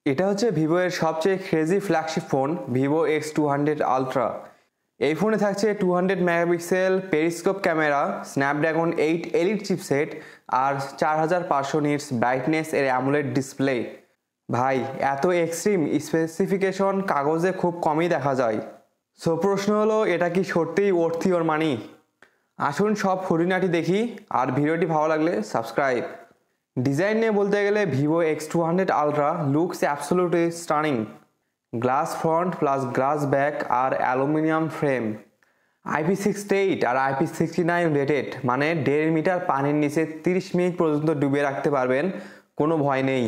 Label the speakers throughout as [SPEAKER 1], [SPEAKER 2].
[SPEAKER 1] এটা হচ্ছে ভিভো এর সবচেয়ে crazy flagship phone Vivo X200 ultra. এই ফোনে থাকছে 200 megapixel periscope camera, Snapdragon 8 elite chipset আর 4500 নিটস ব্রাইটনেস এর অ্যামোলেড ডিসপ্লে। ভাই, এত এক্সট্রিম স্পেসিফিকেশন কাগজে খুব কমই দেখা যায়। সো প্রশ্ন হলো, এটা কি সত্যিই ওর্থি ওর মানি? আসুন সব খুঁটিনাটি দেখি, আর ভিডিওটি ভালো লাগলে সাবস্ক্রাইব। ডিজাইন নিয়ে বলতে গেলে Vivo X200 ultra looks absolutely stunning. Glass front plus glass back আর অ্যালুমিনিয়াম ফ্রেম, IP68 আর IP69 রেটেড, মানে 1.5 মিটার পানির নিচে 30 মিনিট পর্যন্ত ডুবিয়ে রাখতে পারবেন, কোনো ভয় নেই।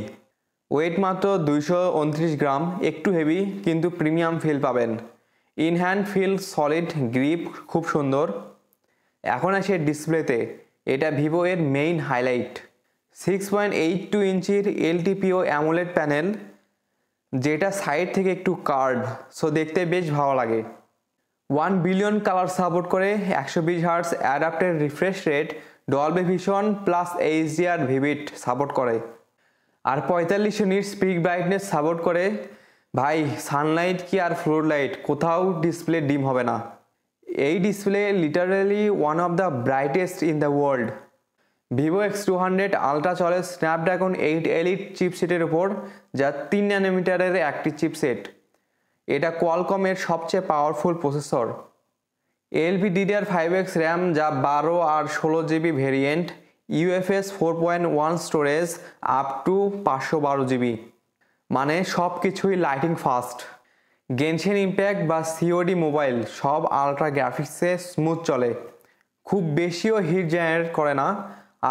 [SPEAKER 1] ওয়েট মাত্র 229 গ্রাম, একটু হেভি কিন্তু প্রিমিয়াম ফিল পাবেন। In hand feel solid, grip খুব সুন্দর। এখন আসে ডিসপ্লেতে, এটা ভিভো এর মেইন হাইলাইট। 6.82 ইঞ্চির LTPO অ্যামোলেড প্যানেল, যেটা সাইড থেকে একটু কার্ভ, সো দেখতে বেশ ভালো লাগে। 1 বিলিয়ন কালার সাপোর্ট করে, 120 hertz adapted refresh rate, Dolby Vision plus HDR vivid support করে, আর 4500 নিটস পিক ব্রাইটনেস সাপোর্ট করে। ভাই, সানলাইট কি আর ফ্লোর লাইট, কোথাও ডিসপ্লে ডিম হবে না। এই display literally one of the brightest in the world. Vivo X200 ultra চলে স্ন্যাপড্রাগন 8 এলিট চিপসেটের উপর, যা 3 ন্যানোমিটারের একটি চিপসেট। এটা কোয়ালকমের সবচেয়ে পাওয়ারফুল প্রসেসর। LPDDR5X র্যাম, যা 12 আর 16 GB variant, UFS 4.1 storage up to 512 GB, মানে সব কিছুই লাইটিং ফাস্ট। গেনশেন ইম্প্যাক্ট বা COD মোবাইল সব আলট্রা গ্রাফিক্সে স্মুথ চলে, খুব বেশিও হিট জেনারেট করে না।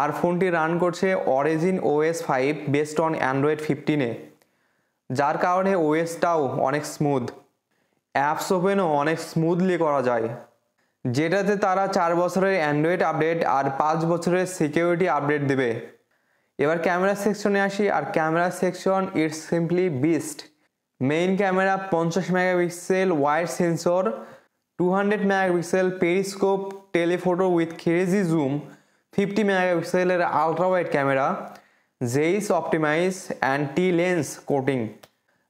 [SPEAKER 1] আর ফোনটি রান করছে Origin OS 5 based on Android 15-এ, যার কারণে ওএসটাও অনেক স্মুথ। অ্যাপস ওপেনও অনেক স্মুথলি করা যায়, যেটাতে তারা 4 বছরের অ্যান্ড্রয়েড আপডেট আর 5 বছরের সিকিউরিটি আপডেট দেবে। এবার ক্যামেরা সেকশনে আসি, আর camera section it's simply beast. Main camera 50 megapixel wide sensor, 200 megapixel periscope telephoto with crazy zoom, 50 মেগাপিক্সেলের ultra wide camera, Zeiss optimise and T lens coating,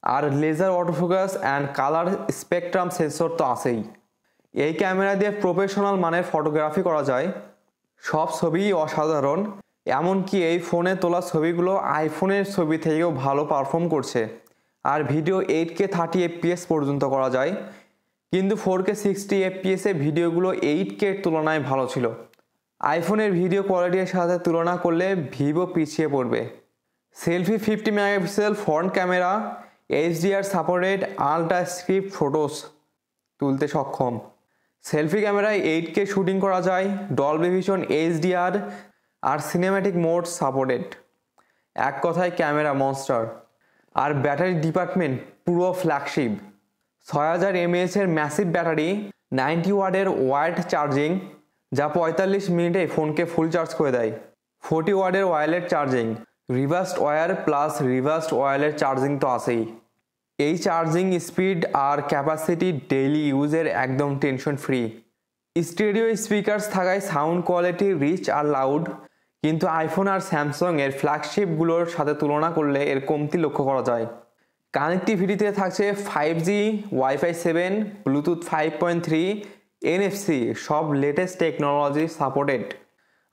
[SPEAKER 1] আর laser autofocus and colour spectrum sensor তো আছেই। এই camera দিয়ে professional মানের photography করা যায়, সব ছবিই অসাধারণ। এমনকি এই ফোনে তোলা ছবিগুলো আইফোনের ছবি থেকেও ভালো পারফর্ম করছে। আর ভিডিও 8K 30 FPS পর্যন্ত করা যায়, কিন্তু 4K 60 FPS এ ভিডিওগুলো 8K এর তুলনায় ভালো ছিল। আইফোনের ভিডিও কোয়ালিটির সাথে তুলনা করলে ভিভো পিছিয়ে পড়বে। Selfie 50 megapixel front camera, HDR supported ultra script photos তুলতে সক্ষম। সেলফি ক্যামেরায় 8K শুটিং করা যায়, ডলবি ভিশন HDR আর সিনেম্যাটিক মোড সাপোর্টেড। এক কথায় ক্যামেরা মনস্টার। আর ব্যাটারি ডিপার্টমেন্ট পুরো ফ্ল্যাগশিপ। 6000 mAh এর ম্যাসিভ ব্যাটারি, 90 ওয়াটের ওয়ার্ড চার্জিং, যা 45 মিনিটে ফোনকে ফুল চার্জ করে দেয়। 40 ওয়াটের wireless charging, reversed wire plus reversed wireless charging তো আছেই। এই চার্জিং স্পিড আর ক্যাপাসিটি ডেইলি ইউজের একদম টেনশন ফ্রি। স্টেরিও স্পিকারস থাকায় সাউন্ড কোয়ালিটি রিচ আর লাউড, কিন্তু আইফোন আর স্যামসাং এর ফ্ল্যাগশিপগুলোর সাথে তুলনা করলে এর কমতি লক্ষ্য করা যায়। কানেক্টিভিটিতে থাকছে 5G, Wi-Fi 7, ব্লুটুথ 5.3, NFC, সব latest technology supported.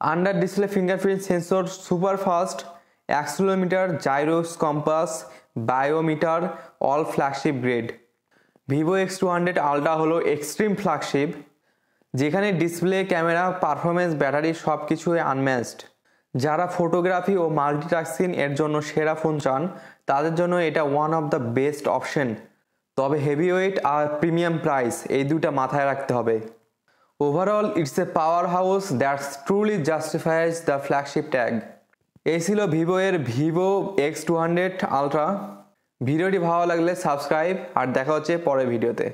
[SPEAKER 1] Under display fingerprint sensor super fast, accelerometer, gyros, compass, barometer all flagship grade. Vivo X200 ultra হলো এক্সট্রিম ফ্ল্যাগশিপ, যেখানে ডিসপ্লে, ক্যামেরা, পারফরমেন্স, ব্যাটারি সব কিছুই আনম্যাচড। যারা ফটোগ্রাফি ও multitasking এর জন্য সেরা phone চান, তাদের জন্য এটা one of the best option. তবে হেভি ওয়েট আর প্রিমিয়াম প্রাইস, এই দুটা মাথায় রাখতে হবে। Overall it's a power house that's truly justifies the flagship tag. এই ছিল ভিভো এর ভিভো X200 আলট্রা। ভিডিওটি ভালো লাগলে সাবস্ক্রাইব, আর দেখা হচ্ছে পরের ভিডিওতে।